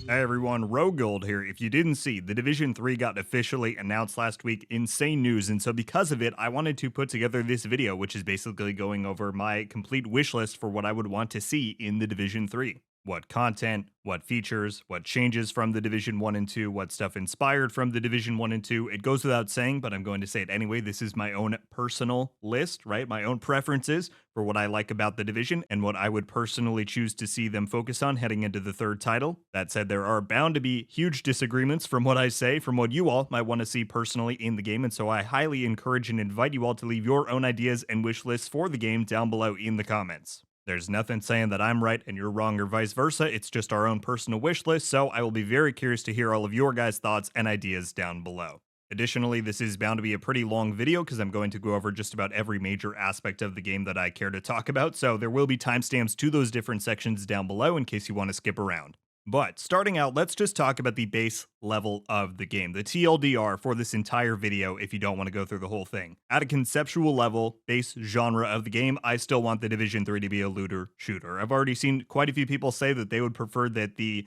Hey everyone, RogueGold here. If you didn't see, the Division 3 got officially announced last week. Insane news. And so because of it, I wanted to put together this video, which is basically going over my complete wish list for what I would want to see in the Division 3. What content, what features, what changes from the Division 1 and 2, what stuff inspired from the Division 1 and 2. It goes without saying, but I'm going to say it anyway. This is my own personal list, right? My own preferences for what I like about the division and what I would personally choose to see them focus on heading into the third title. That said, there are bound to be huge disagreements from what I say, from what you all might want to see personally in the game. And so I highly encourage and invite you all to leave your own ideas and wish lists for the game down below in the comments. There's nothing saying that I'm right and you're wrong or vice versa. It's just our own personal wish list. So I will be very curious to hear all of your guys' thoughts and ideas down below. Additionally, this is bound to be a pretty long video because I'm going to go over just about every major aspect of the game that I care to talk about, so there will be timestamps to those different sections down below in case you want to skip around. But starting out, let's just talk about the base level of the game, the TLDR for this entire video if you don't want to go through the whole thing. At a conceptual level, base genre of the game, I still want the Division 3 to be a looter shooter. I've already seen quite a few people say that they would prefer that the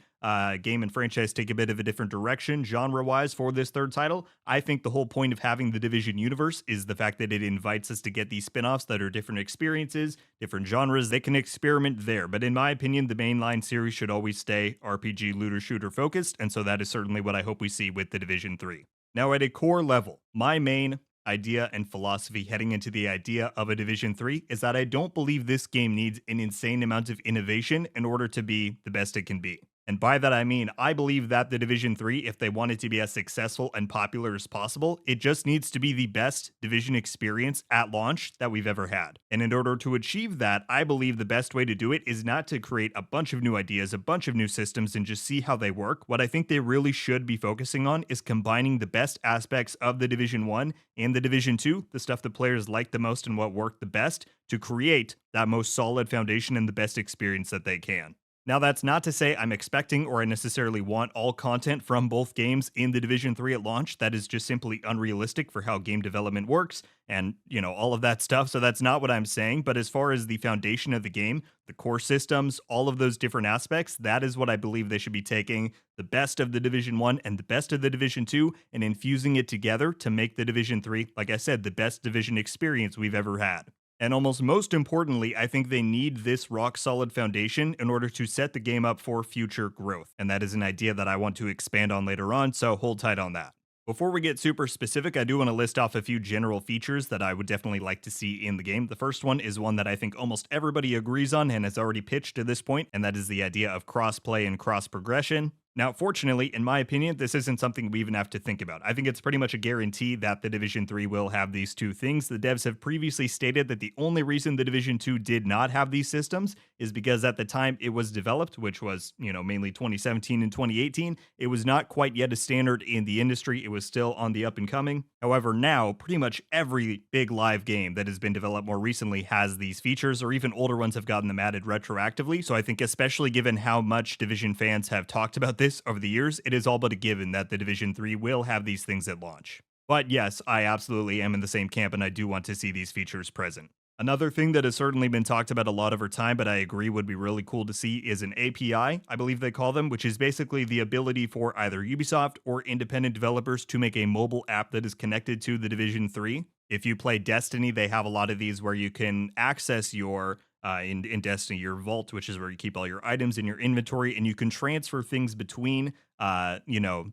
game and franchise take a bit of a different direction genre-wise for this third title. I think the whole point of having the Division universe is the fact that it invites us to get these spin-offs that are different experiences, different genres. They can experiment there, but in my opinion, the mainline series should always stay RPG looter shooter focused, and so that is certainly what I hope we see with the Division 3. Now, at a core level, my main idea and philosophy heading into the idea of a Division 3 is that I don't believe this game needs an insane amount of innovation in order to be the best it can be. And by that I mean, I believe that the Division 3, if they want it to be as successful and popular as possible, it just needs to be the best Division experience at launch that we've ever had. And in order to achieve that, I believe the best way to do it is not to create a bunch of new ideas, a bunch of new systems, and just see how they work. What I think they really should be focusing on is combining the best aspects of the Division 1 and the Division 2, the stuff that players like the most and what worked the best, to create that most solid foundation and the best experience that they can. Now, that's not to say I'm expecting or I necessarily want all content from both games in the Division 3 at launch. That is just simply unrealistic for how game development works and, all of that stuff. So that's not what I'm saying. But as far as the foundation of the game, the core systems, all of those different aspects, that is what I believe they should be taking the best of the Division 1 and the best of the Division 2 and infusing it together to make the Division 3, like I said, the best Division experience we've ever had. And almost most importantly, I think they need this rock solid foundation in order to set the game up for future growth. And that is an idea that I want to expand on later on, so hold tight on that. Before we get super specific, I do want to list off a few general features that I would definitely like to see in the game. The first one is one that I think almost everybody agrees on and has already pitched to this point, and that is the idea of cross-play and cross-progression. Now, fortunately, in my opinion, this isn't something we even have to think about. I think it's pretty much a guarantee that the Division 3 will have these two things. The devs have previously stated that the only reason the Division 2 did not have these systems is because at the time it was developed, which was, mainly 2017 and 2018, it was not quite yet a standard in the industry. It was still on the up and coming. However, now pretty much every big live game that has been developed more recently has these features, or even older ones have gotten them added retroactively. So I think especially given how much Division fans have talked about this over the years, it is all but a given that the Division 3 will have these things at launch. But yes, I absolutely am in the same camp and I do want to see these features present. Another thing that has certainly been talked about a lot over time, but I agree would be really cool to see, is an API, I believe they call them, which is basically the ability for either Ubisoft or independent developers to make a mobile app that is connected to the Division 3. If you play Destiny, they have a lot of these where you can access your in Destiny, your vault, which is where you keep all your items in your inventory, and you can transfer things between,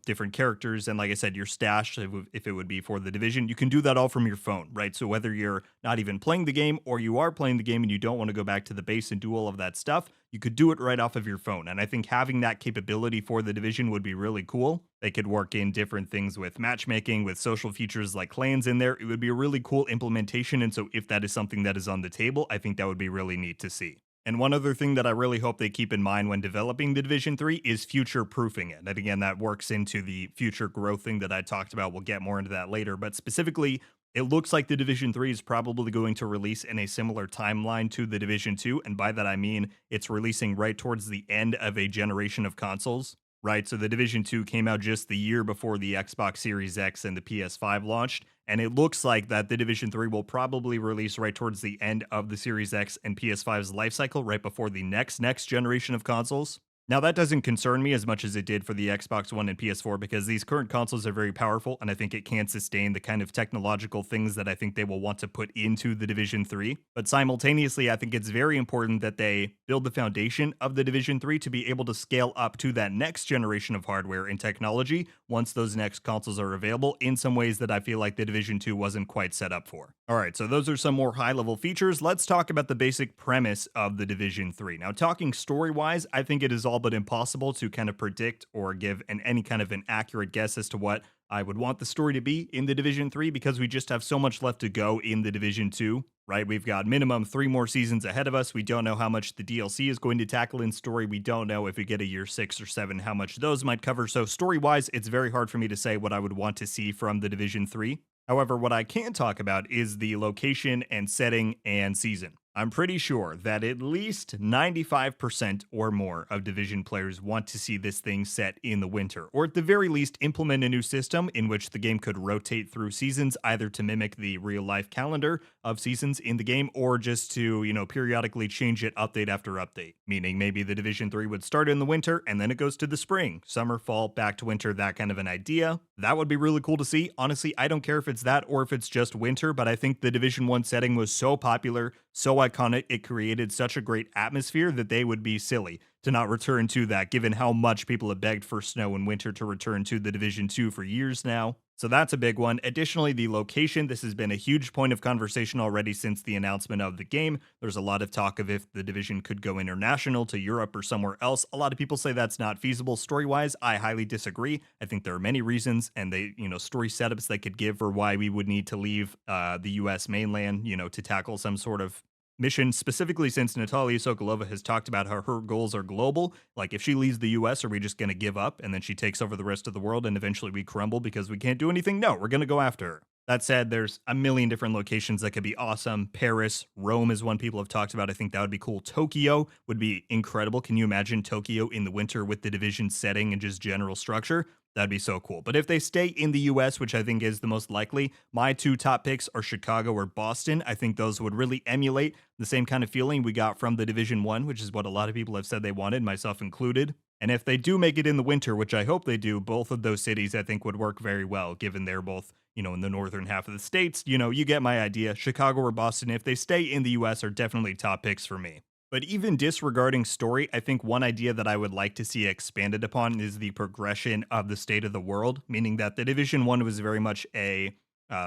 different characters. And like I said, your stash, if it would be for the Division, you can do that all from your phone, right? So whether you're not even playing the game or you are playing the game and you don't want to go back to the base and do all of that stuff, you could do it right off of your phone. And I think having that capability for the Division would be really cool. They could work in different things with matchmaking, with social features like clans in there. It would be a really cool implementation. And so if that is something that is on the table, I think that would be really neat to see. And one other thing that I really hope they keep in mind when developing the Division 3 is future proofing it. And again, that works into the future growth thing that I talked about. We'll get more into that later. But specifically, it looks like the Division 3 is probably going to release in a similar timeline to the Division 2. And by that, I mean it's releasing right towards the end of a generation of consoles. Right, so the Division 2 came out just the year before the Xbox Series X and the PS5 launched, and it looks like that the Division 3 will probably release right towards the end of the Series X and PS5's life cycle, right before the next generation of consoles. Now, that doesn't concern me as much as it did for the Xbox One and PS4 because these current consoles are very powerful, and I think it can sustain the kind of technological things that I think they will want to put into the Division 3. But simultaneously, I think it's very important that they build the foundation of the Division 3 to be able to scale up to that next generation of hardware and technology once those next consoles are available in some ways that I feel like the Division 2 wasn't quite set up for. All right, so those are some more high level features. Let's talk about the basic premise of the Division 3. Now, talking story wise, I think it is all but impossible to kind of predict or give any kind of an accurate guess as to what I would want the story to be in the Division 3 because we just have so much left to go in the Division 2, right? We've got minimum 3 more seasons ahead of us. We don't know how much the DLC is going to tackle in story. We don't know if we get a year 6 or 7 how much those might cover. So story-wise, it's very hard for me to say what I would want to see from the Division 3. However, what I can talk about is the location and setting and season. I'm pretty sure that at least 95% or more of Division players want to see this thing set in the winter, or at the very least implement a new system in which the game could rotate through seasons, either to mimic the real life calendar of seasons in the game, or just to, periodically change it update after update. Meaning maybe the Division 3 would start in the winter and then it goes to the spring, summer, fall, back to winter, that kind of an idea. That would be really cool to see. Honestly, I don't care if it's that or if it's just winter, but I think the Division 1 setting was so popular, so iconic, it created such a great atmosphere that they would be silly to not return to that, given how much people have begged for snow and winter to return to the Division 2 for years now. So that's a big one. Additionally, the location, this has been a huge point of conversation already since the announcement of the game. There's a lot of talk of if the Division could go international to Europe or somewhere else. A lot of people say that's not feasible story-wise. I highly disagree. I think there are many reasons and story setups they could give for why we would need to leave the US mainland, to tackle some sort of mission, specifically since Natalia Sokolova has talked about how her goals are global. Like, if she leaves the US, are we just going to give up and then she takes over the rest of the world and eventually we crumble because we can't do anything? No, we're going to go after her. That said, there's a million different locations that could be awesome. Paris, Rome is one people have talked about. I think that would be cool. Tokyo would be incredible. Can you imagine Tokyo in the winter with the Division setting and just general structure? That'd be so cool. But if they stay in the US, which I think is the most likely, my 2 top picks are Chicago or Boston. I think those would really emulate the same kind of feeling we got from the Division 1, which is what a lot of people have said they wanted, myself included. And if they do make it in the winter, which I hope they do, both of those cities I think would work very well, given they're both, in the northern half of the states. You get my idea. Chicago or Boston, if they stay in the US, are definitely top picks for me. But even disregarding story, I think one idea that I would like to see expanded upon is the progression of the state of the world, meaning that the Division 1 was very much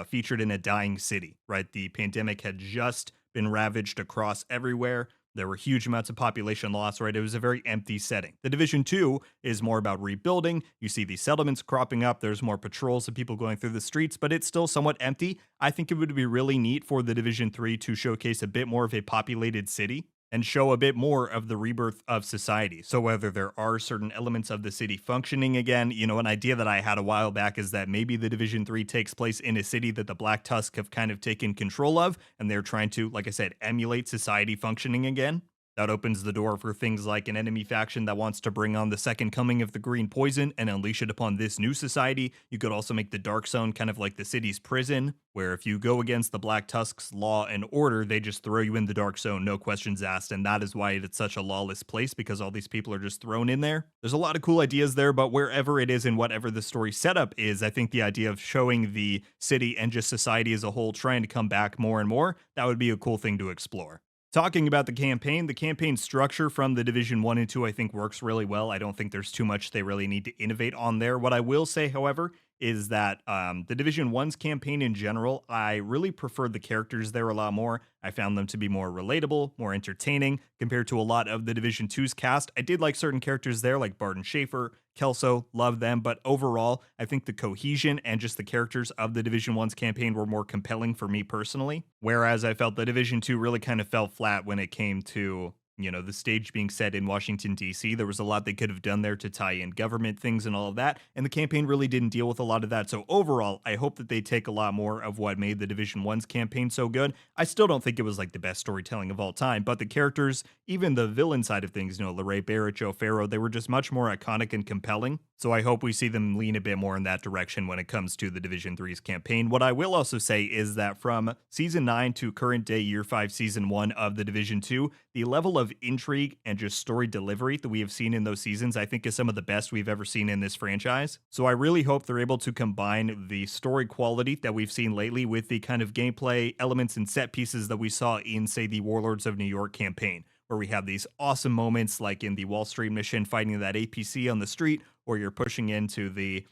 featured in a dying city, right? The pandemic had just been ravaged across everywhere. There were huge amounts of population loss, right? It was a very empty setting. The Division 2 is more about rebuilding. You see these settlements cropping up. There's more patrols of people going through the streets, but it's still somewhat empty. I think it would be really neat for the Division 3 to showcase a bit more of a populated city and show a bit more of the rebirth of society. So whether there are certain elements of the city functioning again, an idea that I had a while back is that maybe the Division 3 takes place in a city that the Black Tusk have kind of taken control of, and they're trying to, like I said, emulate society functioning again. That opens the door for things like an enemy faction that wants to bring on the second coming of the green poison and unleash it upon this new society. You could also make the Dark Zone kind of like the city's prison, where if you go against the Black Tusk's law and order, they just throw you in the Dark Zone, no questions asked. And that is why it's such a lawless place, because all these people are just thrown in there. There's a lot of cool ideas there, but wherever it is and whatever the story setup is, I think the idea of showing the city and just society as a whole trying to come back more and more, that would be a cool thing to explore. Talking about the campaign structure from the Division 1 and 2 I think works really well. I don't think there's too much they really need to innovate on there. What I will say, however, is that the Division 1's campaign in general, I really preferred the characters there a lot more. I found them to be more relatable, more entertaining compared to a lot of the Division 2's cast. I did like certain characters there, like Barton Schaefer, Kelso, love them, but overall, I think the cohesion and just the characters of the Division 1's campaign were more compelling for me personally, whereas I felt the Division 2 really kind of fell flat when it came to the stage being set in Washington, D.C. There was a lot they could have done there to tie in government things and all of that, and the campaign really didn't deal with a lot of that. So overall, I hope that they take a lot more of what made the Division 1's campaign so good. I still don't think it was like the best storytelling of all time, but the characters, even the villain side of things, LeRae Barrett, Joe Farrow, they were just much more iconic and compelling. So I hope we see them lean a bit more in that direction when it comes to the Division 3's campaign. What I will also say is that from Season 9 to current day Year 5 Season 1 of the Division 2, the level of of intrigue and just story delivery that we have seen in those seasons, I think is some of the best we've ever seen in this franchise. So I really hope they're able to combine the story quality that we've seen lately with the kind of gameplay elements and set pieces that we saw in, say, the Warlords of New York campaign, where we have these awesome moments like in the Wall Street mission fighting that APC on the street, or you're pushing into the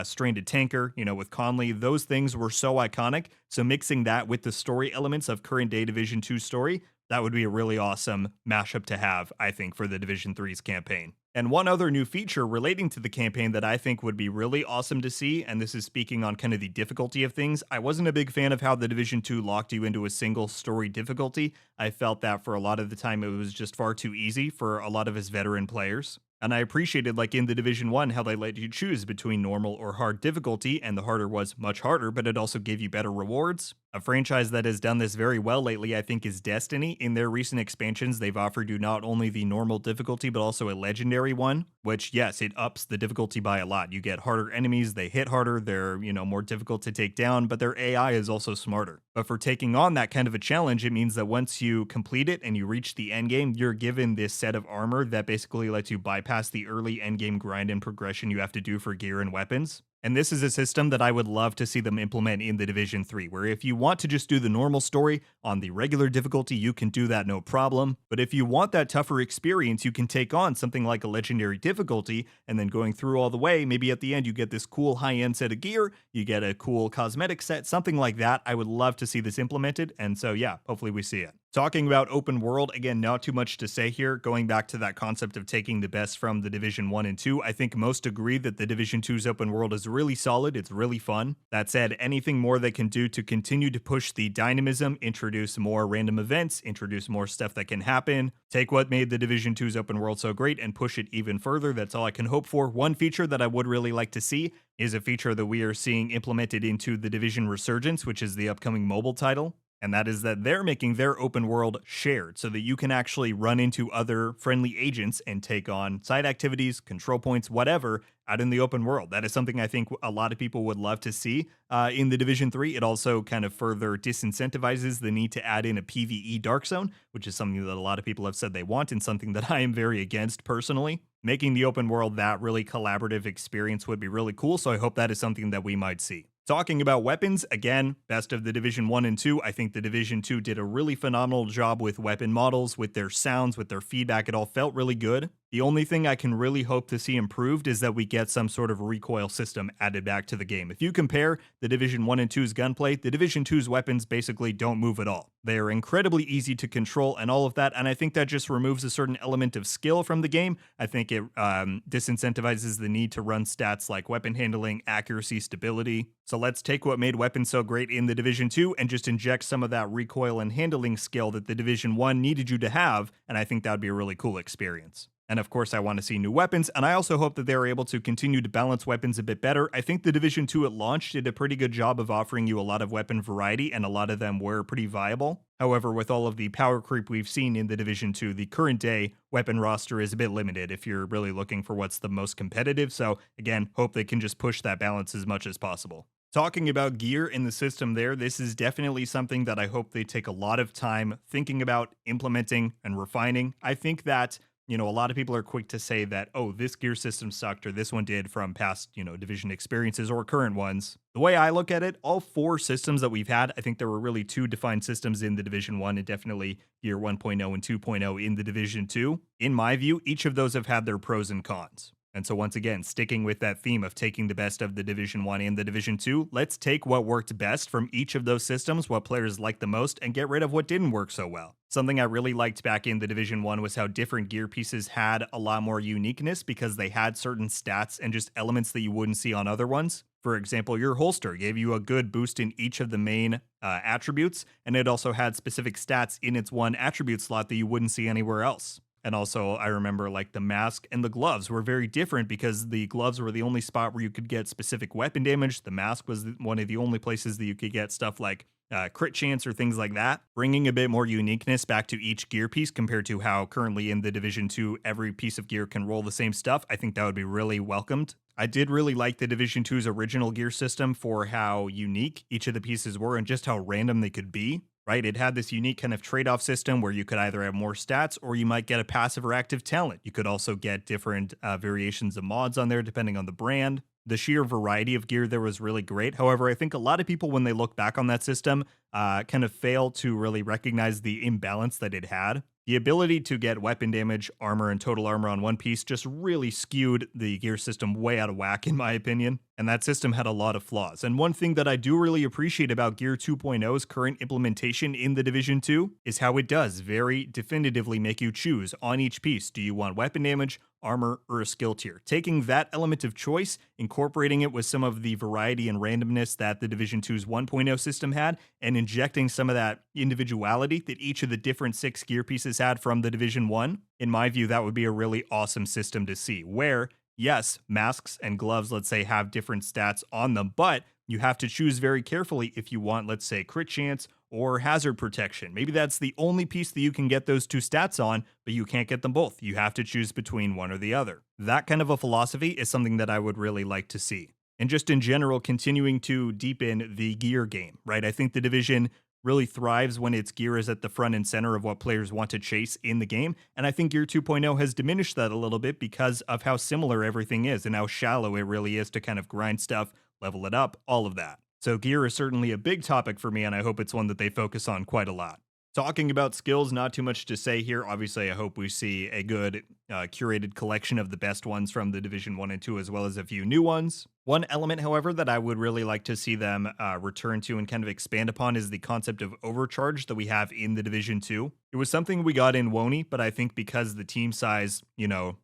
stranded tanker, with Conley. Those things were so iconic. So mixing that with the story elements of current day Division 2 story, that would be a really awesome mashup to have, I think, for the Division 3's campaign. And one other new feature relating to the campaign that I think would be really awesome to see, and this is speaking on kind of the difficulty of things, I wasn't a big fan of how the Division 2 locked you into a single story difficulty. I felt that for a lot of the time it was just far too easy for a lot of his veteran players. And I appreciated, like in the Division 1, how they let you choose between normal or hard difficulty, and the harder was much harder, but it also gave you better rewards. A franchise that has done this very well lately, I think, is Destiny. In their recent expansions, they've offered you not only the normal difficulty, but also a legendary one, which, yes, it ups the difficulty by a lot. You get harder enemies, they hit harder, they're, more difficult to take down, but their AI is also smarter. But for taking on that kind of a challenge, it means that once you complete it and you reach the end game, you're given this set of armor that basically lets you bypass the early endgame grind and progression you have to do for gear and weapons. And this is a system that I would love to see them implement in the Division 3, where if you want to just do the normal story on the regular difficulty, you can do that no problem. But if you want that tougher experience, you can take on something like a legendary difficulty, and then going through all the way, maybe at the end you get this cool high-end set of gear, you get a cool cosmetic set, something like that. I would love to see this implemented, and so yeah, hopefully we see it. Talking about open world, again, not too much to say here. Going back to that concept of taking the best from the Division 1 and 2, I think most agree that the Division 2's open world is really solid. It's really fun. That said, anything more they can do to continue to push the dynamism, introduce more random events, introduce more stuff that can happen, take what made the Division 2's open world so great and push it even further. That's all I can hope for. One feature that I would really like to see is a feature that we are seeing implemented into the Division Resurgence, which is the upcoming mobile title. And that is that they're making their open world shared so that you can actually run into other friendly agents and take on side activities, control points, whatever, out in the open world. That is something I think a lot of people would love to see in the Division 3. It also kind of further disincentivizes the need to add in a PvE dark zone, which is something that a lot of people have said they want and something that I am very against personally. Making the open world that really collaborative experience would be really cool, so I hope that is something that we might see. Talking about weapons, again, best of the Division 1 and 2. I think the Division 2 did a really phenomenal job with weapon models, with their sounds, with their feedback. It all felt really good. The only thing I can really hope to see improved is that we get some sort of recoil system added back to the game. If you compare the Division 1 and 2's gunplay, the Division 2's weapons basically don't move at all. They are incredibly easy to control and all of that, and I think that just removes a certain element of skill from the game. I think it disincentivizes the need to run stats like weapon handling, accuracy, stability. So let's take what made weapons so great in the Division 2 and just inject some of that recoil and handling skill that the Division 1 needed you to have, and I think that would be a really cool experience. And of course, I want to see new weapons, and I also hope that they're able to continue to balance weapons a bit better. I think the Division 2 at launch did a pretty good job of offering you a lot of weapon variety, and a lot of them were pretty viable. However, with all of the power creep we've seen in the Division 2, the current day weapon roster is a bit limited if you're really looking for what's the most competitive. So again, hope they can just push that balance as much as possible. Talking about gear in the system there, this is definitely something that I hope they take a lot of time thinking about, implementing, and refining. I think that a lot of people are quick to say that, oh, this gear system sucked or this one did from past, Division experiences or current ones. The way I look at it, all four systems that we've had, I think there were really two defined systems in the Division 1 and definitely Gear 1.0 and 2.0 in the Division 2. In my view, each of those have had their pros and cons. And so once again, sticking with that theme of taking the best of the Division 1 and the Division 2, let's take what worked best from each of those systems, what players liked the most, and get rid of what didn't work so well. Something I really liked back in the Division 1 was how different gear pieces had a lot more uniqueness because they had certain stats and just elements that you wouldn't see on other ones. For example, your holster gave you a good boost in each of the main attributes, and it also had specific stats in its one attribute slot that you wouldn't see anywhere else. And also, I remember like the mask and the gloves were very different because the gloves were the only spot where you could get specific weapon damage. The mask was one of the only places that you could get stuff like crit chance or things like that, bringing a bit more uniqueness back to each gear piece compared to how currently in the Division 2 every piece of gear can roll the same stuff. I think that would be really welcomed. I did really like the Division 2's original gear system for how unique each of the pieces were and just how random they could be. right? It had this unique kind of trade off system where you could either have more stats or you might get a passive or active talent. You could also get different variations of mods on there depending on the brand. The sheer variety of gear there was really great. However, I think a lot of people, when they look back on that system, kind of fail to really recognize the imbalance that it had. The ability to get weapon damage, armor, and total armor on one piece just really skewed the gear system way out of whack, in my opinion. And that system had a lot of flaws. And one thing that I do really appreciate about Gear 2.0's current implementation in the Division 2 is how it does very definitively make you choose on each piece. Do you want weapon damage, armor, or a skill tier? Taking that element of choice, incorporating it with some of the variety and randomness that the Division 2's 1.0 system had, and injecting some of that individuality that each of the different 6 gear pieces had from the Division 1, in my view, that would be a really awesome system to see. Where, yes, masks and gloves, let's say, have different stats on them, but you have to choose very carefully if you want, let's say, crit chance or hazard protection. Maybe that's the only piece that you can get those 2 stats on, but you can't get them both. You have to choose between one or the other. That kind of a philosophy is something that I would really like to see. And just in general, continuing to deepen the gear game, right? I think the Division really thrives when its gear is at the front and center of what players want to chase in the game. And I think Gear 2.0 has diminished that a little bit because of how similar everything is and how shallow it really is to kind of grind stuff, level it up, all of that. So gear is certainly a big topic for me, and I hope it's one that they focus on quite a lot. Talking about skills, not too much to say here. Obviously, I hope we see a good curated collection of the best ones from the Division 1 and 2, as well as a few new ones. One element, however, that I would really like to see them return to and kind of expand upon is the concept of overcharge that we have in the Division 2. It was something we got in Wony, but I think because the team size,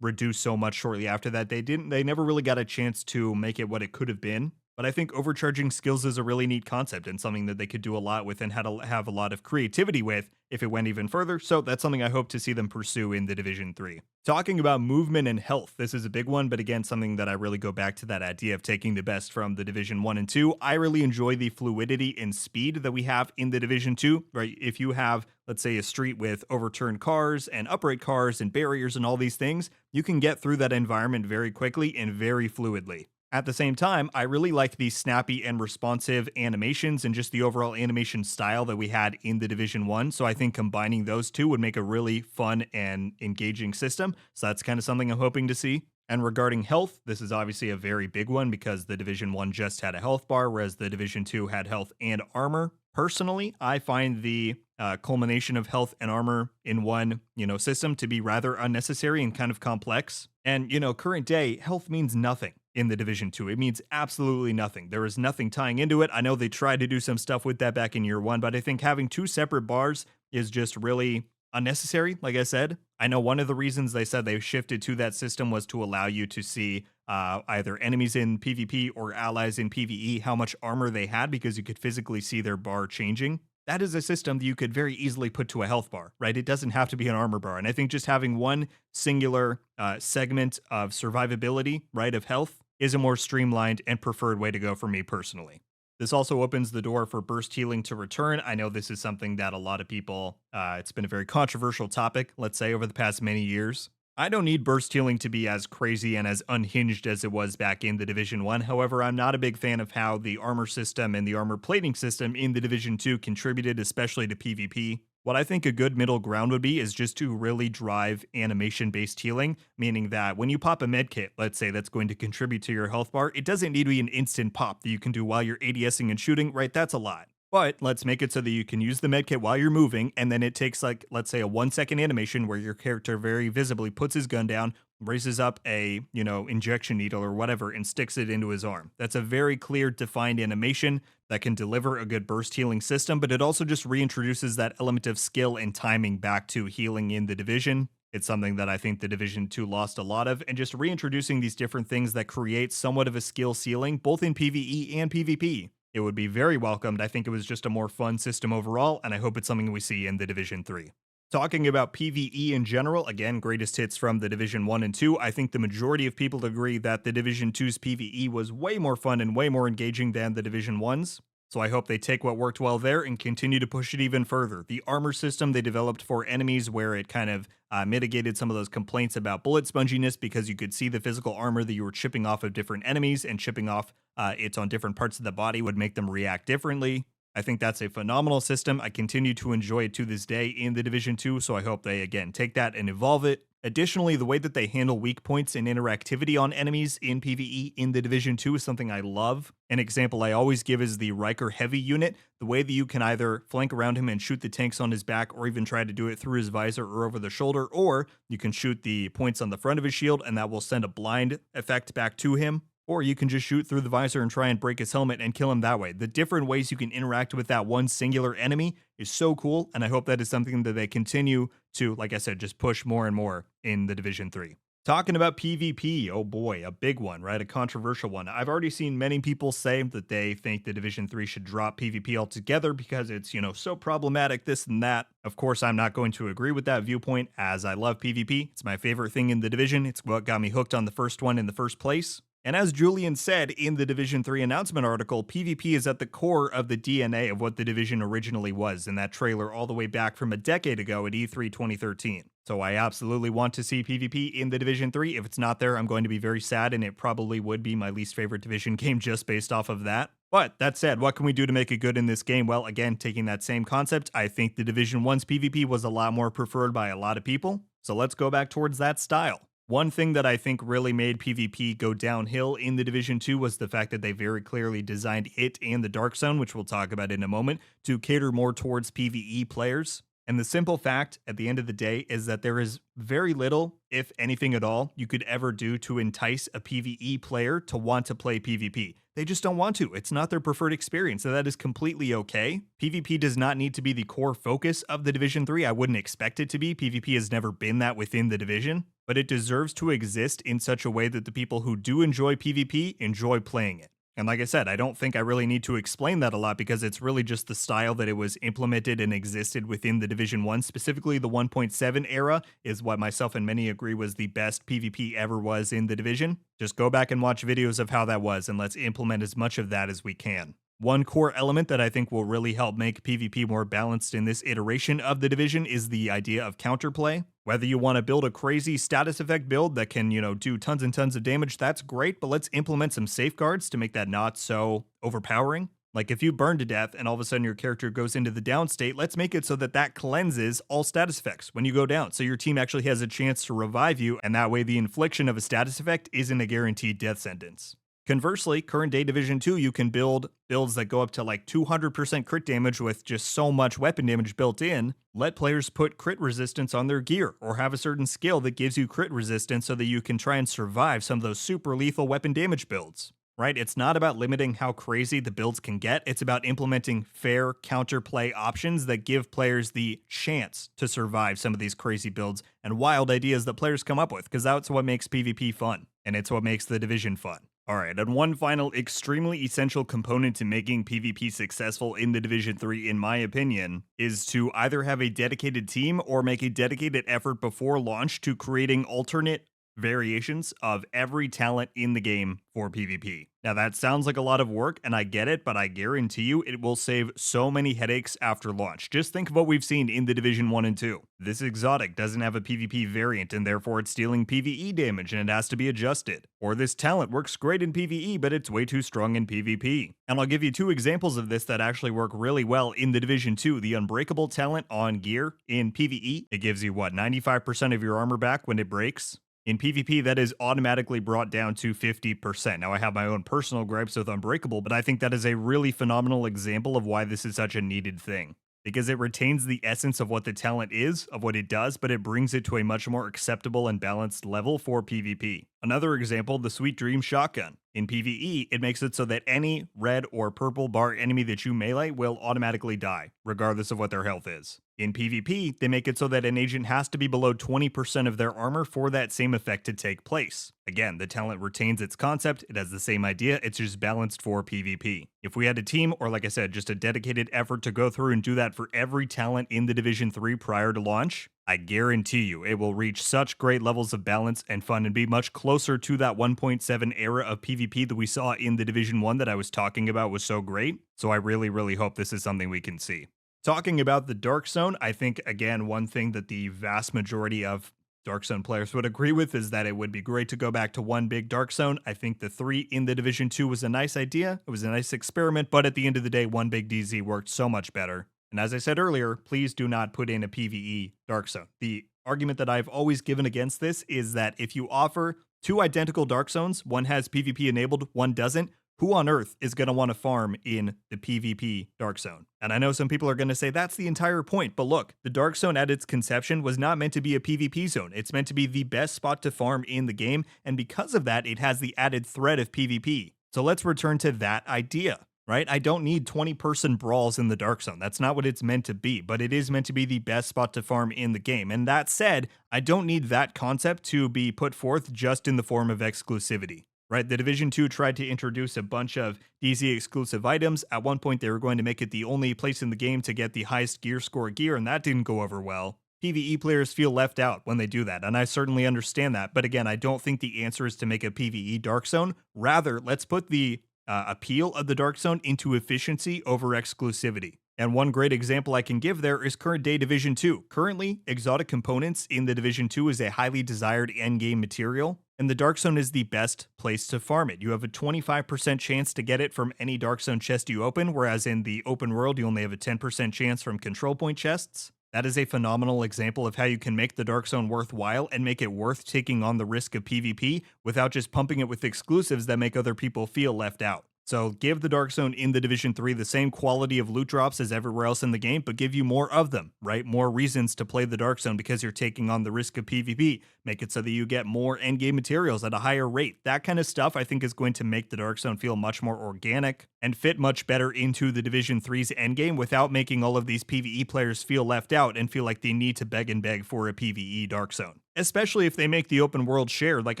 reduced so much shortly after that, they never really got a chance to make it what it could have been. But I think overcharging skills is a really neat concept and something that they could do a lot with and have a lot of creativity with if it went even further. So that's something I hope to see them pursue in the Division 3. Talking about movement and health, this is a big one, but again, something that I really go back to that idea of taking the best from the Division 1 and 2. I really enjoy the fluidity and speed that we have in the Division 2, right? If you have, let's say, a street with overturned cars and upright cars and barriers and all these things, you can get through that environment very quickly and very fluidly. At the same time, I really like the snappy and responsive animations and just the overall animation style that we had in the Division 1. So I think combining those two would make a really fun and engaging system. So that's kind of something I'm hoping to see. And regarding health, this is obviously a very big one because the Division 1 just had a health bar, whereas the Division 2 had health and armor. Personally, I find the culmination of health and armor in one, system to be rather unnecessary and kind of complex. And, current day, health means nothing in the Division 2. It means absolutely nothing. There is nothing tying into it. I know they tried to do some stuff with that back in year 1, but I think having 2 separate bars is just really unnecessary, like I said. I know one of the reasons they said they shifted to that system was to allow you to see either enemies in PvP or allies in PvE, how much armor they had, because you could physically see their bar changing. That is a system that you could very easily put to a health bar, right? It doesn't have to be an armor bar. And I think just having one singular segment of survivability, right, of health is a more streamlined and preferred way to go for me personally. This also opens the door for burst healing to return. I know this is something that a lot of people, it's been a very controversial topic, let's say, over the past many years. I don't need burst healing to be as crazy and as unhinged as it was back in the Division 1. However, I'm not a big fan of how the armor system and the armor plating system in the Division 2 contributed, especially to PvP. What I think a good middle ground would be is just to really drive animation-based healing, meaning that when you pop a medkit, let's say, that's going to contribute to your health bar, it doesn't need to be an instant pop that you can do while you're ADSing and shooting, right? That's a lot. But let's make it so that you can use the medkit while you're moving, and then it takes, like, let's say, a 1-second animation where your character very visibly puts his gun down, raises up a, injection needle or whatever, and sticks it into his arm. That's a very clear, defined animation that can deliver a good burst healing system, but it also just reintroduces that element of skill and timing back to healing in the Division. It's something that I think the Division 2 lost a lot of, and just reintroducing these different things that create somewhat of a skill ceiling, both in PvE and PvP. It would be very welcomed. I think it was just a more fun system overall, and I hope it's something we see in the Division 3. Talking about PvE in general, again, greatest hits from the Division 1 and 2, I think the majority of people agree that the Division 2's PvE was way more fun and way more engaging than the Division 1's. So I hope they take what worked well there and continue to push it even further. The armor system they developed for enemies, where it kind of mitigated some of those complaints about bullet sponginess because you could see the physical armor that you were chipping off of different enemies, and chipping off it on different parts of the body would make them react differently. I think that's a phenomenal system. I continue to enjoy it to this day in the Division 2, so I hope they again take that and evolve it. Additionally, the way that they handle weak points and interactivity on enemies in PvE in the Division 2 is something I love. An example I always give is the Riker Heavy unit. The way that you can either flank around him and shoot the tanks on his back, or even try to do it through his visor or over the shoulder, or you can shoot the points on the front of his shield and that will send a blind effect back to him. Or you can just shoot through the visor and try and break his helmet and kill him that way. The different ways you can interact with that one singular enemy is so cool, and I hope that is something that they continue to, like I said, just push more and more in the Division 3. Talking about PvP, oh boy, a big one, right? A controversial one. I've already seen many people say that they think the Division 3 should drop PvP altogether because it's, so problematic, this and that. Of course, I'm not going to agree with that viewpoint, as I love PvP. It's my favorite thing in the Division. It's what got me hooked on the first one in the first place. And as Julian said in the Division 3 announcement article, PvP is at the core of the DNA of what the Division originally was in that trailer all the way back from a decade ago at E3 2013. So I absolutely want to see PvP in the Division 3. If it's not there, I'm going to be very sad, and it probably would be my least favorite Division game just based off of that. But that said, what can we do to make it good in this game? Well, again, taking that same concept, I think the Division 1's PvP was a lot more preferred by a lot of people. So let's go back towards that style. One thing that I think really made PvP go downhill in the Division 2 was the fact that they very clearly designed it and the Dark Zone, which we'll talk about in a moment, to cater more towards PvE players. And the simple fact at the end of the day is that there is very little, if anything at all, you could ever do to entice a PvE player to want to play PvP. They just don't want to. It's not their preferred experience, and that is completely okay. PvP does not need to be the core focus of the Division 3. I wouldn't expect it to be. PvP has never been that within the Division, but it deserves to exist in such a way that the people who do enjoy PvP enjoy playing it. And like I said, I don't think I really need to explain that a lot because it's really just the style that it was implemented and existed within the Division 1. Specifically, the 1.7 era is what myself and many agree was the best PvP ever was in the Division. Just go back and watch videos of how that was, and let's implement as much of that as we can. One core element that I think will really help make PvP more balanced in this iteration of the Division is the idea of counterplay. Whether you want to build a crazy status effect build that can, do tons and tons of damage, that's great, but let's implement some safeguards to make that not so overpowering. Like if you burn to death and all of a sudden your character goes into the down state, let's make it so that that cleanses all status effects when you go down. So your team actually has a chance to revive you, and that way the infliction of a status effect isn't a guaranteed death sentence. Conversely, current day Division 2, you can build builds that go up to like 200% crit damage with just so much weapon damage built in. Let players put crit resistance on their gear, or have a certain skill that gives you crit resistance so that you can try and survive some of those super lethal weapon damage builds. Right? It's not about limiting how crazy the builds can get. It's about implementing fair counterplay options that give players the chance to survive some of these crazy builds and wild ideas that players come up with, because that's what makes PvP fun, and it's what makes the Division fun. Alright, and one final extremely essential component to making PvP successful in the Division 3, in my opinion, is to either have a dedicated team or make a dedicated effort before launch to creating alternate variations of every talent in the game for PvP. Now that sounds like a lot of work, and I get it, but I guarantee you it will save so many headaches after launch. Just think of what we've seen in the Division 1 and 2. This exotic doesn't have a PvP variant, and therefore it's dealing PvE damage and it has to be adjusted. Or this talent works great in PvE, but it's way too strong in PvP. And I'll give you two examples of this that actually work really well in the Division 2. The Unbreakable talent on gear in PvE, it gives you, 95% of your armor back when it breaks. In PvP, that is automatically brought down to 50%. Now, I have my own personal gripes with Unbreakable, but I think that is a really phenomenal example of why this is such a needed thing. Because it retains the essence of what the talent is, of what it does, but it brings it to a much more acceptable and balanced level for PvP. Another example, the Sweet Dream Shotgun. In PvE, it makes it so that any red or purple bar enemy that you melee will automatically die, regardless of what their health is. In PvP, they make it so that an agent has to be below 20% of their armor for that same effect to take place. Again, the talent retains its concept, it has the same idea, it's just balanced for PvP. If we had a team, or like I said, just a dedicated effort to go through and do that for every talent in the Division 3 prior to launch, I guarantee you it will reach such great levels of balance and fun and be much closer to that 1.7 era of PvP that we saw in the Division 1 that I was talking about was so great. So I really, really hope this is something we can see. Talking about the Dark Zone, I think, again, one thing that the vast majority of Dark Zone players would agree with is that it would be great to go back to one big Dark Zone. I think the 3 in the Division 2 was a nice idea. It was a nice experiment, but at the end of the day, one big DZ worked so much better. And as I said earlier, please do not put in a PvE Dark Zone. The argument that I've always given against this is that if you offer 2 identical Dark Zones, one has PvP enabled, one doesn't, who on earth is going to want to farm in the PvP Dark Zone? And I know some people are going to say that's the entire point, but look, the Dark Zone at its conception was not meant to be a PvP zone. It's meant to be the best spot to farm in the game, and because of that, it has the added threat of PvP. So let's return to that idea, right? I don't need 20-person brawls in the Dark Zone. That's not what it's meant to be, but it is meant to be the best spot to farm in the game. And that said, I don't need that concept to be put forth just in the form of exclusivity. Right, the Division 2 tried to introduce a bunch of DZ exclusive items. At one point, they were going to make it the only place in the game to get the highest gear score gear, and that didn't go over well. PvE players feel left out when they do that, and I certainly understand that. But again, I don't think the answer is to make a PvE Dark Zone. Rather, let's put the appeal of the Dark Zone into efficiency over exclusivity. And one great example I can give there is current day Division 2. Currently, exotic components in the Division 2 is a highly desired endgame material, and the Dark Zone is the best place to farm it. You have a 25% chance to get it from any Dark Zone chest you open, whereas in the open world, you only have a 10% chance from control point chests. That is a phenomenal example of how you can make the Dark Zone worthwhile and make it worth taking on the risk of PvP without just pumping it with exclusives that make other people feel left out. So give the Dark Zone in the Division 3 the same quality of loot drops as everywhere else in the game, but give you more of them, right? More reasons to play the Dark Zone because you're taking on the risk of PvP. Make it so that you get more endgame materials at a higher rate. That kind of stuff I think is going to make the Dark Zone feel much more organic and fit much better into the Division 3's endgame without making all of these PvE players feel left out and feel like they need to beg and beg for a PvE Dark Zone. Especially if they make the open world shared, like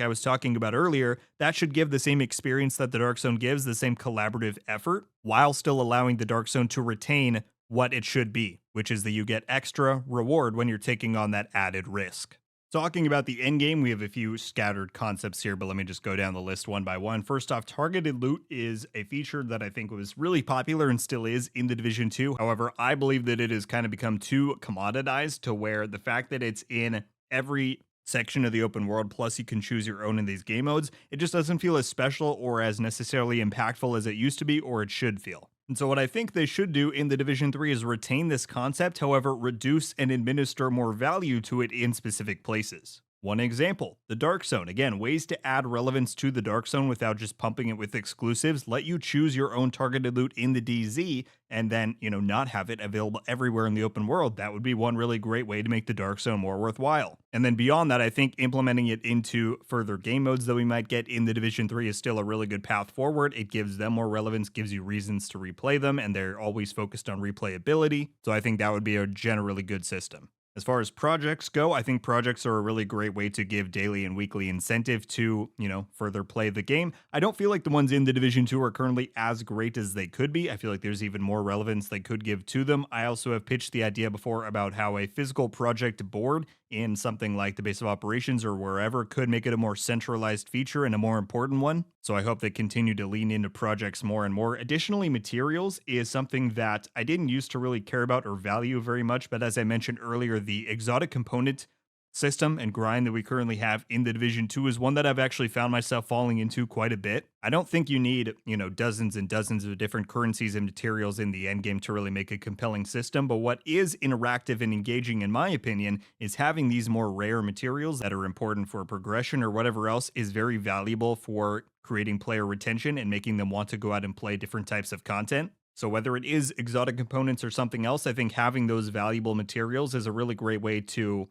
I was talking about earlier, that should give the same experience that the Dark Zone gives, the same collaborative effort, while still allowing the Dark Zone to retain what it should be, which is that you get extra reward when you're taking on that added risk. Talking about the endgame, we have a few scattered concepts here, but let me just go down the list one by one. First off, targeted loot is a feature that I think was really popular and still is in the Division 2. However, I believe that it has kind of become too commoditized to where the fact that it's in every section of the open world, plus you can choose your own in these game modes, it just doesn't feel as special or as necessarily impactful as it used to be or it should feel. And so what I think they should do in the Division 3 is retain this concept, however, reduce and administer more value to it in specific places. One example, the Dark Zone. Again, ways to add relevance to the Dark Zone without just pumping it with exclusives. Let you choose your own targeted loot in the DZ and then, not have it available everywhere in the open world. That would be one really great way to make the Dark Zone more worthwhile. And then beyond that, I think implementing it into further game modes that we might get in the Division 3 is still a really good path forward. It gives them more relevance, gives you reasons to replay them, and they're always focused on replayability. So I think that would be a generally good system. As far as projects go, I think projects are a really great way to give daily and weekly incentive to, further play the game. I don't feel like the ones in the Division 2 are currently as great as they could be. I feel like there's even more relevance they could give to them. I also have pitched the idea before about how a physical project board in something like the base of operations or wherever could make it a more centralized feature and a more important one. So I hope they continue to lean into projects more and more. Additionally, materials is something that I didn't used to really care about or value very much, but as I mentioned earlier, the exotic component system and grind that we currently have in the Division 2 is one that I've actually found myself falling into quite a bit. I don't think you need, dozens and dozens of different currencies and materials in the endgame to really make a compelling system, but what is interactive and engaging, in my opinion, is having these more rare materials that are important for progression or whatever else is very valuable for creating player retention and making them want to go out and play different types of content. So whether it is exotic components or something else, I think having those valuable materials is a really great way to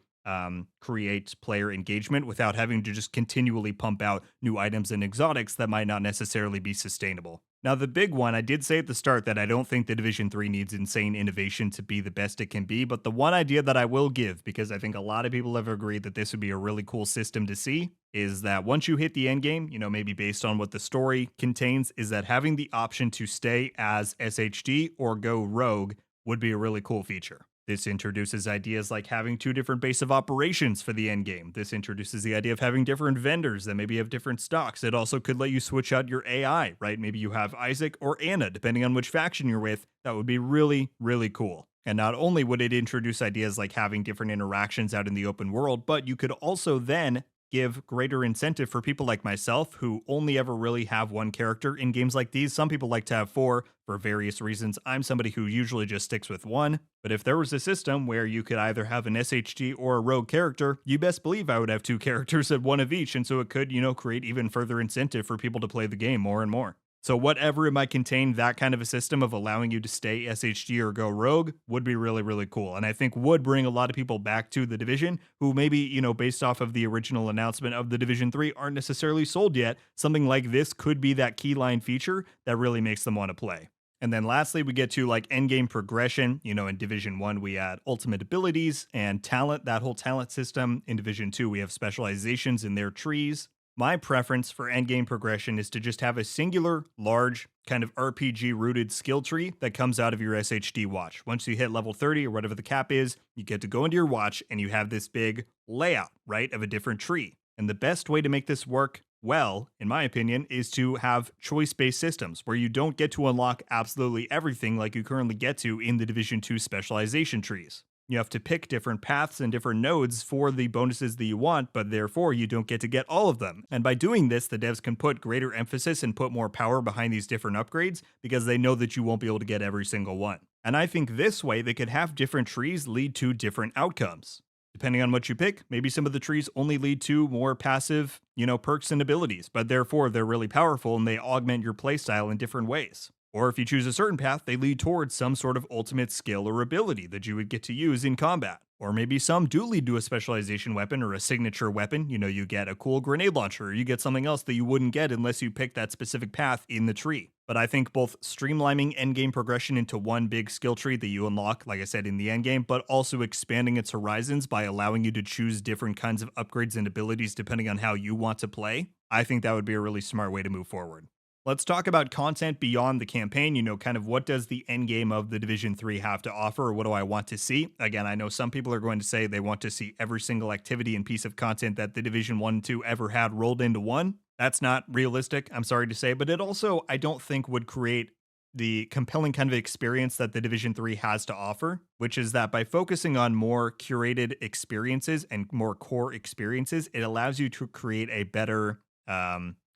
create player engagement without having to just continually pump out new items and exotics that might not necessarily be sustainable. Now, the big one, I did say at the start that I don't think the Division 3 needs insane innovation to be the best it can be, but the one idea that I will give, because I think a lot of people have agreed that this would be a really cool system to see, is that once you hit the end game, maybe based on what the story contains, is that having the option to stay as SHD or go rogue would be a really cool feature. This introduces ideas like having 2 different base of operations for the end game. This introduces the idea of having different vendors that maybe have different stocks. It also could let you switch out your AI, right? Maybe you have Isaac or Anna, depending on which faction you're with. That would be really, really cool. And not only would it introduce ideas like having different interactions out in the open world, but you could also then give greater incentive for people like myself who only ever really have one character in games like these. Some people like to have four for various reasons. I'm somebody who usually just sticks with one. But if there was a system where you could either have an SHG or a rogue character, you best believe I would have two characters and one of each. And so it could, create even further incentive for people to play the game more and more. So whatever it might contain, that kind of a system of allowing you to stay SHG or go rogue would be really, really cool. And I think would bring a lot of people back to the Division who maybe, based off of the original announcement of the Division 3 aren't necessarily sold yet. Something like this could be that keyline feature that really makes them want to play. And then lastly, we get to like endgame progression. In Division 1, we add ultimate abilities and talent, that whole talent system. In Division 2, we have specializations in their trees. My preference for endgame progression is to just have a singular, large, kind of RPG rooted skill tree that comes out of your SHD watch. Once you hit level 30 or whatever the cap is, you get to go into your watch and you have this big layout, right, of a different tree. And the best way to make this work well, in my opinion, is to have choice-based systems where you don't get to unlock absolutely everything like you currently get to in the Division 2 specialization trees. You have to pick different paths and different nodes for the bonuses that you want, but therefore you don't get to get all of them. And by doing this, the devs can put greater emphasis and put more power behind these different upgrades because they know that you won't be able to get every single one. And I think this way they could have different trees lead to different outcomes. Depending on what you pick, maybe some of the trees only lead to more passive, perks and abilities, but therefore they're really powerful and they augment your playstyle in different ways. Or if you choose a certain path, they lead towards some sort of ultimate skill or ability that you would get to use in combat. Or maybe some do lead to a specialization weapon or a signature weapon. You get a cool grenade launcher, or you get something else that you wouldn't get unless you pick that specific path in the tree. But I think both streamlining endgame progression into one big skill tree that you unlock, like I said, in the endgame, but also expanding its horizons by allowing you to choose different kinds of upgrades and abilities depending on how you want to play, I think that would be a really smart way to move forward. Let's talk about content beyond the campaign. Kind of what does the end game of the Division 3 have to offer, or what do I want to see? Again, I know some people are going to say they want to see every single activity and piece of content that the Division 1 and 2 ever had rolled into one. That's not realistic, I'm sorry to say, but it also, I don't think, would create the compelling kind of experience that the Division 3 has to offer, which is that by focusing on more curated experiences and more core experiences, it allows you to create a better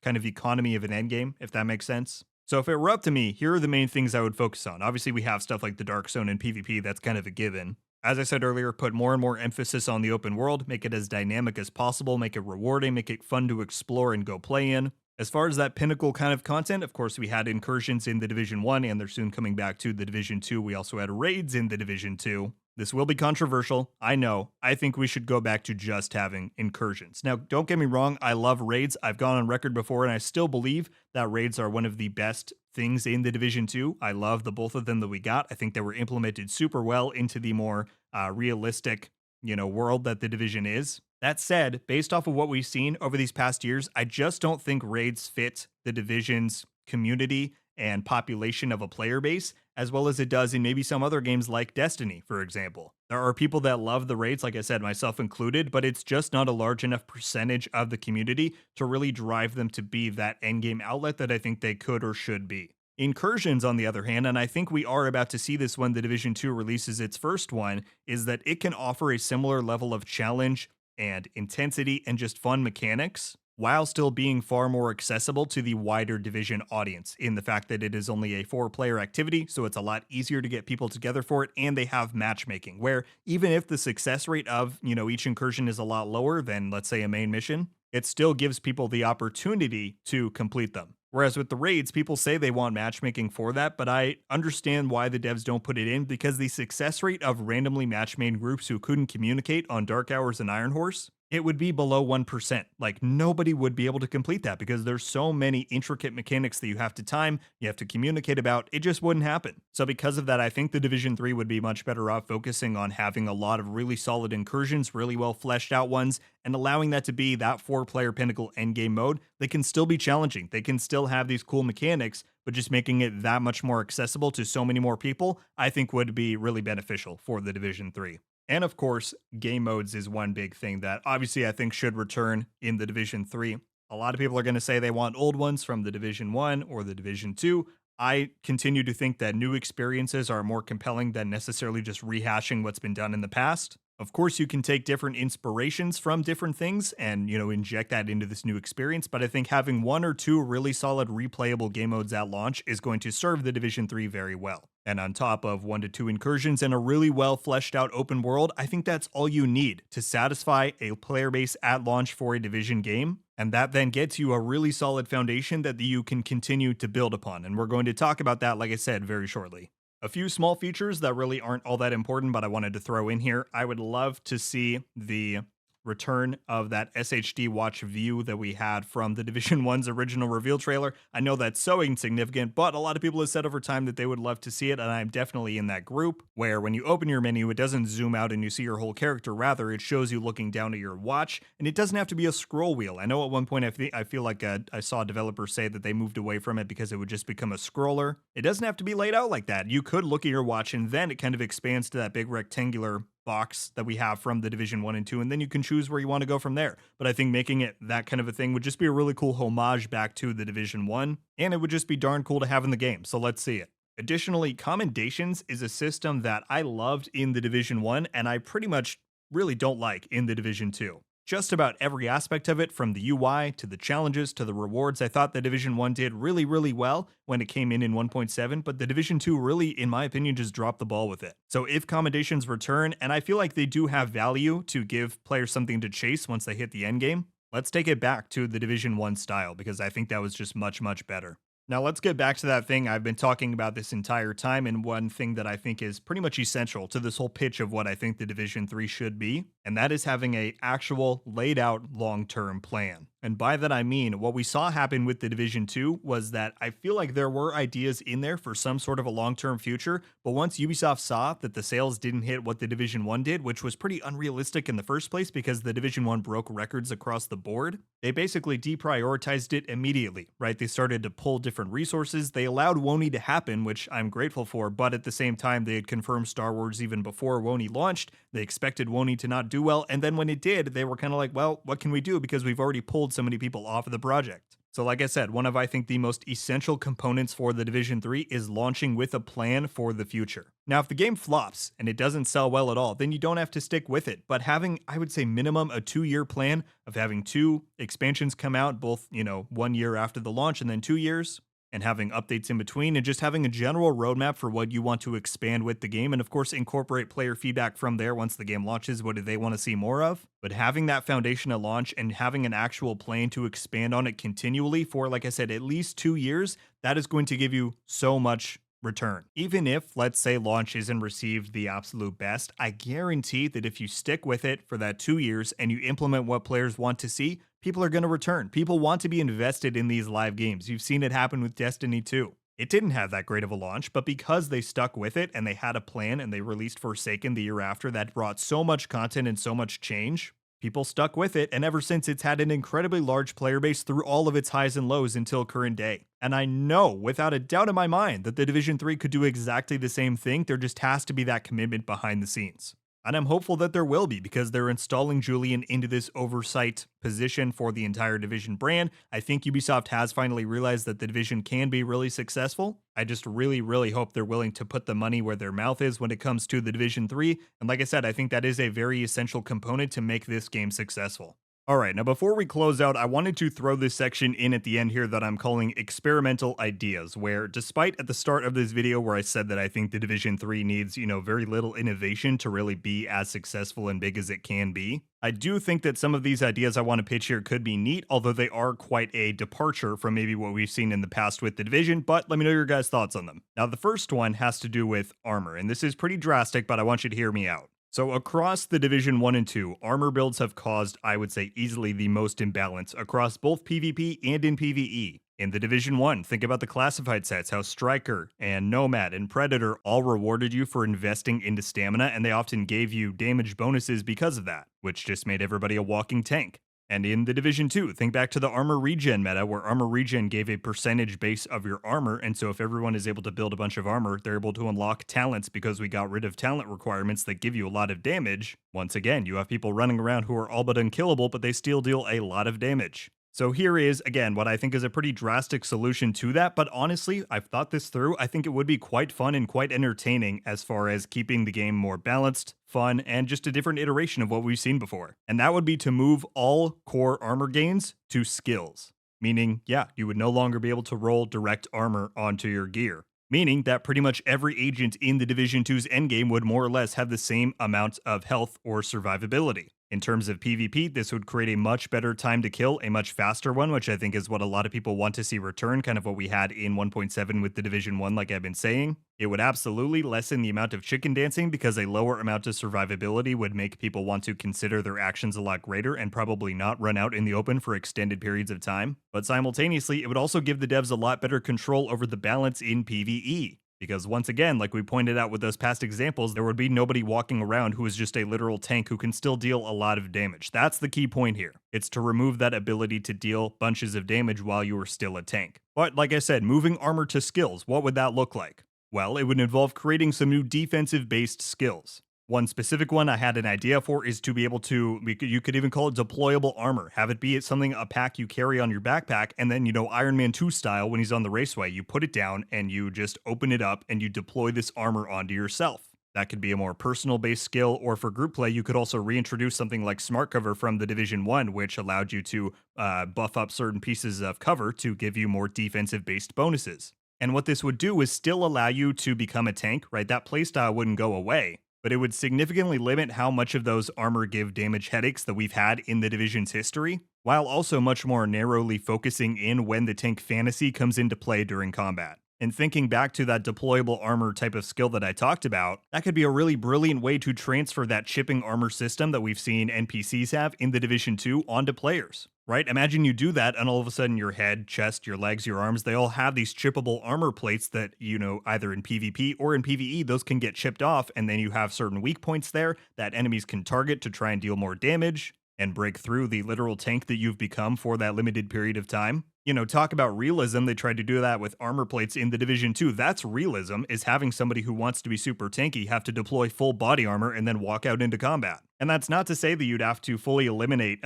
kind of economy of an end game, if that makes sense. So if it were up to me, here are the main things I would focus on. Obviously, we have stuff like the Dark Zone and PvP, that's kind of a given. As I said earlier, put more and more emphasis on the open world, make it as dynamic as possible, make it rewarding, make it fun to explore and go play in. As far as that pinnacle kind of content, of course, we had incursions in the Division 1, and they're soon coming back to the Division 2. We also had raids in the Division 2. This will be controversial, I know. I think we should go back to just having incursions. Now, don't get me wrong, I love raids. I've gone on record before, and I still believe that raids are one of the best things in the Division 2. I love the both of them that we got. I think they were implemented super well into the more realistic, world that the Division is. That said, based off of what we've seen over these past years, I just don't think raids fit the Division's community and population of a player base as well as it does in maybe some other games like Destiny, for example. There are people that love the raids, like I said, myself included, but it's just not a large enough percentage of the community to really drive them to be that endgame outlet that I think they could or should be. Incursions, on the other hand, and I think we are about to see this when the Division 2 releases its first one, is that it can offer a similar level of challenge and intensity and just fun mechanics while still being far more accessible to the wider Division audience in the fact that it is only a 4-player activity, so it's a lot easier to get people together for it, and they have matchmaking, where even if the success rate of, each incursion is a lot lower than, let's say, a main mission, it still gives people the opportunity to complete them. Whereas with the raids, people say they want matchmaking for that, but I understand why the devs don't put it in because the success rate of randomly matchmade groups who couldn't communicate on Dark Hours and Iron Horse, it would be below 1%. Like nobody would be able to complete that because there's so many intricate mechanics that you have to time, you have to communicate about, it just wouldn't happen. So because of that, I think the Division 3 would be much better off focusing on having a lot of really solid incursions, really well fleshed out ones, and allowing that to be that 4-player pinnacle endgame mode. They can still be challenging. They can still have these cool mechanics, but just making it that much more accessible to so many more people, I think would be really beneficial for the Division 3. And of course, game modes is one big thing that obviously I think should return in the Division 3. A lot of people are going to say they want old ones from the Division 1 or the Division 2. I continue to think that new experiences are more compelling than necessarily just rehashing what's been done in the past. Of course, you can take different inspirations from different things and, inject that into this new experience, but I think having one or two really solid replayable game modes at launch is going to serve the Division 3 very well. And on top of one to two incursions and a really well fleshed out open world, I think that's all you need to satisfy a player base at launch for a Division game. And that then gets you a really solid foundation that you can continue to build upon. And we're going to talk about that, like I said, very shortly. A few small features that really aren't all that important, but I wanted to throw in here. I would love to see the return of that SHD watch view that we had from the Division 1's original reveal trailer. I know that's so insignificant, but a lot of people have said over time that they would love to see it, and I'm definitely in that group, where when you open your menu, it doesn't zoom out and you see your whole character. Rather, it shows you looking down at your watch, and it doesn't have to be a scroll wheel. I know at one point I feel like I saw developers say that they moved away from it because it would just become a scroller. It doesn't have to be laid out like that. You could look at your watch, and then it kind of expands to that big rectangular box that we have from the Division 1 and 2, and then you can choose where you want to go from there. But I think making it that kind of a thing would just be a really cool homage back to the Division 1, and it would just be darn cool to have in the game, so let's see it. Additionally, commendations is a system that I loved in the Division 1, and I pretty much really don't like in the Division 2. Just about every aspect of it, from the UI to the challenges to the rewards, I thought the Division 1 did really, really well when it came in 1.7, but the Division 2 really, in my opinion, just dropped the ball with it. So if commendations return, and I feel like they do have value to give players something to chase once they hit the endgame, let's take it back to the Division 1 style, because I think that was just much, much better. Now let's get back to that thing I've been talking about this entire time, and one thing that I think is pretty much essential to this whole pitch of what I think the Division 3 should be, and that is having a actual laid out long-term plan. And by that I mean, what we saw happen with the Division 2 was that I feel like there were ideas in there for some sort of a long-term future, but once Ubisoft saw that the sales didn't hit what the Division 1 did, which was pretty unrealistic in the first place because the Division 1 broke records across the board, they basically deprioritized it immediately, right? They started to pull different resources. They allowed Wony to happen, which I'm grateful for, but at the same time, they had confirmed Star Wars even before Wony launched. They expected Wony to not do well, and then when it did, they were kind of like, well, what can we do? Because we've already pulled so many people off of the project. So like I said, one of I think the most essential components for the Division 3 is launching with a plan for the future. Now, if the game flops and it doesn't sell well at all, then you don't have to stick with it. But having, I would say, minimum a 2-year plan of having 2 expansions come out, both, 1 year after the launch and then 2 years, and having updates in between, and just having a general roadmap for what you want to expand with the game, and of course incorporate player feedback from there once the game launches. What do they want to see more of? But having that foundation at launch and having an actual plan to expand on it continually for, like I said, at least 2 years, that is going to give you so much return. Even if, let's say, launch isn't received the absolute best, I guarantee that if you stick with it for that 2 years and you implement what players want to see, people are going to return. People want to be invested in these live games. You've seen it happen with Destiny 2. It didn't have that great of a launch, but because they stuck with it and they had a plan and they released Forsaken the year after that brought so much content and so much change, people stuck with it, and ever since it's had an incredibly large player base through all of its highs and lows until current day. And I know without a doubt in my mind that the Division 3 could do exactly the same thing. There just has to be that commitment behind the scenes. And I'm hopeful that there will be, because they're installing Julian into this oversight position for the entire Division brand. I think Ubisoft has finally realized that the Division can be really successful. I just really, really hope they're willing to put the money where their mouth is when it comes to the Division 3. And like I said, I think that is a very essential component to make this game successful. Alright, now before we close out, I wanted to throw this section in at the end here that I'm calling experimental ideas, where despite at the start of this video where I said that I think the Division 3 needs, very little innovation to really be as successful and big as it can be, I do think that some of these ideas I want to pitch here could be neat, although they are quite a departure from maybe what we've seen in the past with the Division, but let me know your guys' thoughts on them. Now, the first one has to do with armor, and this is pretty drastic, but I want you to hear me out. So across the Division 1 and 2, armor builds have caused, I would say, easily the most imbalance across both PvP and in PvE. In the Division 1, think about the classified sets, how Striker and Nomad and Predator all rewarded you for investing into stamina, and they often gave you damage bonuses because of that, which just made everybody a walking tank. And in the Division 2, think back to the armor regen meta, where armor regen gave a percentage base of your armor, and so if everyone is able to build a bunch of armor, they're able to unlock talents because we got rid of talent requirements that give you a lot of damage. Once again, you have people running around who are all but unkillable, but they still deal a lot of damage. So here is, again, what I think is a pretty drastic solution to that. But honestly, I've thought this through. I think it would be quite fun and quite entertaining as far as keeping the game more balanced, fun, and just a different iteration of what we've seen before. And that would be to move all core armor gains to skills. Meaning, yeah, you would no longer be able to roll direct armor onto your gear. Meaning that pretty much every agent in the Division 2's endgame would more or less have the same amount of health or survivability. In terms of PvP, this would create a much better time to kill, a much faster one, which I think is what a lot of people want to see return, kind of what we had in 1.7 with the Division 1, like I've been saying. It would absolutely lessen the amount of chicken dancing because a lower amount of survivability would make people want to consider their actions a lot greater and probably not run out in the open for extended periods of time. But simultaneously, it would also give the devs a lot better control over the balance in PvE. Because once again, like we pointed out with those past examples, there would be nobody walking around who is just a literal tank who can still deal a lot of damage. That's the key point here. It's to remove that ability to deal bunches of damage while you are still a tank. But like I said, moving armor to skills, what would that look like? Well, it would involve creating some new defensive-based skills. One specific one I had an idea for is to be able to, you could even call it deployable armor. Have it be something, a pack you carry on your backpack, and then, Iron Man 2 style, when he's on the raceway, you put it down and you just open it up and you deploy this armor onto yourself. That could be a more personal-based skill, or for group play, you could also reintroduce something like Smart Cover from the Division 1, which allowed you to buff up certain pieces of cover to give you more defensive-based bonuses. And what this would do is still allow you to become a tank, right? That playstyle wouldn't go away, but it would significantly limit how much of those armor give damage headaches that we've had in the Division's history, while also much more narrowly focusing in when the tank fantasy comes into play during combat. And thinking back to that deployable armor type of skill that I talked about, that could be a really brilliant way to transfer that chipping armor system that we've seen NPCs have in the Division 2 onto players. Right? Imagine you do that and all of a sudden your head, chest, your legs, your arms, they all have these chippable armor plates that, either in PvP or in PvE, those can get chipped off, and then you have certain weak points there that enemies can target to try and deal more damage and break through the literal tank that you've become for that limited period of time. Talk about realism. They tried to do that with armor plates in the Division 2. That's realism, is having somebody who wants to be super tanky have to deploy full body armor and then walk out into combat. And that's not to say that you'd have to fully eliminate,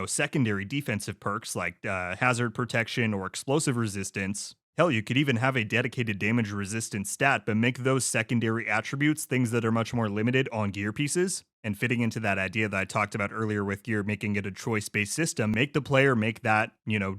secondary defensive perks like hazard protection or explosive resistance. Hell, you could even have a dedicated damage resistance stat, but make those secondary attributes things that are much more limited on gear pieces. And fitting into that idea that I talked about earlier with gear, making it a choice-based system, make the player make that,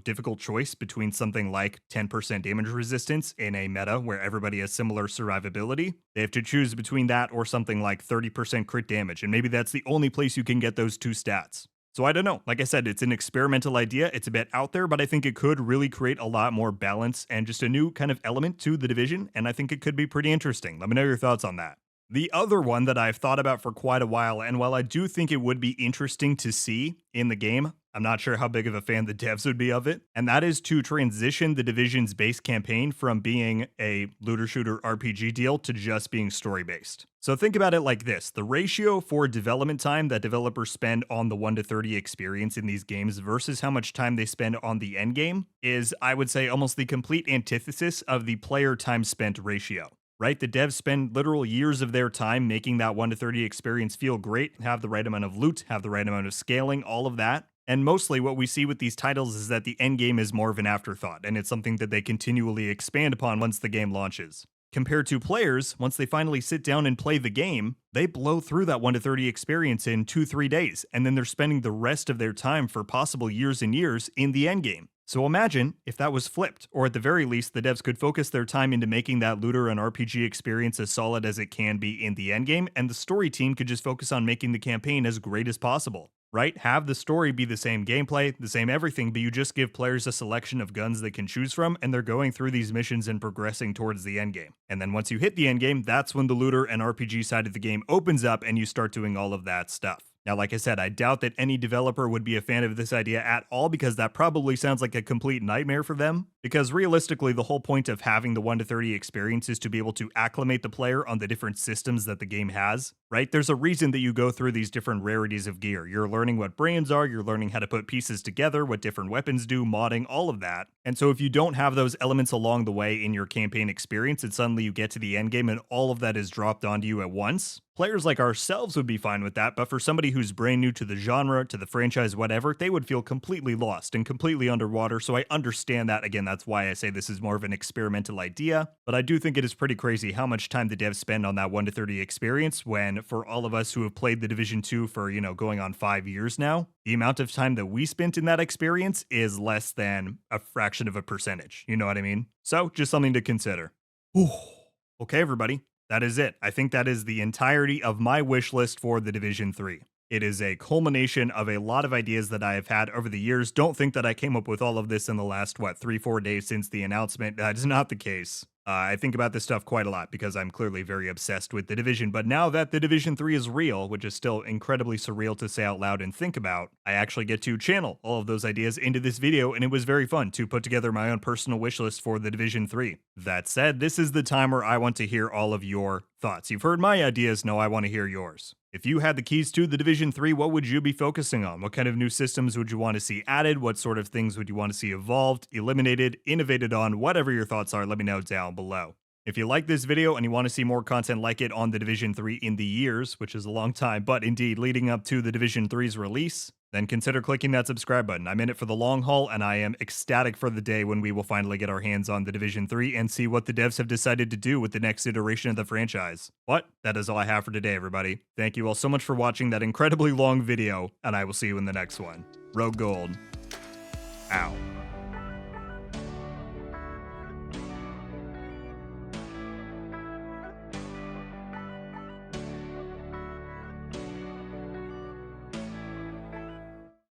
difficult choice between something like 10% damage resistance in a meta where everybody has similar survivability. They have to choose between that or something like 30% crit damage, and maybe that's the only place you can get those two stats. So I don't know. Like I said, it's an experimental idea. It's a bit out there, but I think it could really create a lot more balance and just a new kind of element to the Division, and I think it could be pretty interesting. Let me know your thoughts on that. The other one that I've thought about for quite a while, and while I do think it would be interesting to see in the game, I'm not sure how big of a fan the devs would be of it, and that is to transition the Division's base campaign from being a looter-shooter RPG deal to just being story-based. So think about it like this. The ratio for development time that developers spend on the 1 to 30 experience in these games versus how much time they spend on the endgame is, I would say, almost the complete antithesis of the player time spent ratio. Right? The devs spend literal years of their time making that 1 to 30 experience feel great, have the right amount of loot, have the right amount of scaling, all of that. And mostly what we see with these titles is that the end game is more of an afterthought, and it's something that they continually expand upon once the game launches. Compared to players, once they finally sit down and play the game, they blow through that 1 to 30 experience in 2-3 days, and then they're spending the rest of their time for possible years and years in the end game. So imagine if that was flipped, or at the very least, the devs could focus their time into making that looter and RPG experience as solid as it can be in the endgame, and the story team could just focus on making the campaign as great as possible. Right? Have the story be the same gameplay, the same everything, but you just give players a selection of guns they can choose from, and they're going through these missions and progressing towards the endgame. And then once you hit the endgame, that's when the looter and RPG side of the game opens up and you start doing all of that stuff. Now, like I said, I doubt that any developer would be a fan of this idea at all because that probably sounds like a complete nightmare for them. Because realistically, the whole point of having the 1 to 30 experience is to be able to acclimate the player on the different systems that the game has, right? There's a reason that you go through these different rarities of gear. You're learning what brands are, you're learning how to put pieces together, what different weapons do, modding, all of that. And so if you don't have those elements along the way in your campaign experience, and suddenly you get to the end game and all of that is dropped onto you at once, players like ourselves would be fine with that, but for somebody who's brand new to the genre, to the franchise, whatever, they would feel completely lost and completely underwater. So I understand that. Again, that's why I say this is more of an experimental idea, but I do think it is pretty crazy how much time the devs spend on that 1 to 30 experience when, for all of us who have played the Division 2 for, going on 5 years now, the amount of time that we spent in that experience is less than a fraction of a percentage. You know what I mean? So just something to consider. Whew. Okay, everybody. That is it. I think that is the entirety of my wish list for the Division 3. It is a culmination of a lot of ideas that I have had over the years. Don't think that I came up with all of this in the last, 3-4 days since the announcement. That is not the case. I think about this stuff quite a lot because I'm clearly very obsessed with the Division, but now that the Division 3 is real, which is still incredibly surreal to say out loud and think about, I actually get to channel all of those ideas into this video, and it was very fun to put together my own personal wish list for the Division 3. That said, this is the time where I want to hear all of your thoughts. You've heard my ideas, now I want to hear yours. If you had the keys to the Division 3, what would you be focusing on? What kind of new systems would you want to see added? What sort of things would you want to see evolved, eliminated, innovated on? Whatever your thoughts are, let me know down below. If you like this video and you want to see more content like it on the Division 3 in the years, which is a long time, but indeed leading up to the Division 3's release, then consider clicking that subscribe button. I'm in it for the long haul, and I am ecstatic for the day when we will finally get our hands on the Division 3 and see what the devs have decided to do with the next iteration of the franchise. But that is all I have for today, everybody. Thank you all so much for watching that incredibly long video, and I will see you in the next one. RogueGold. Ow.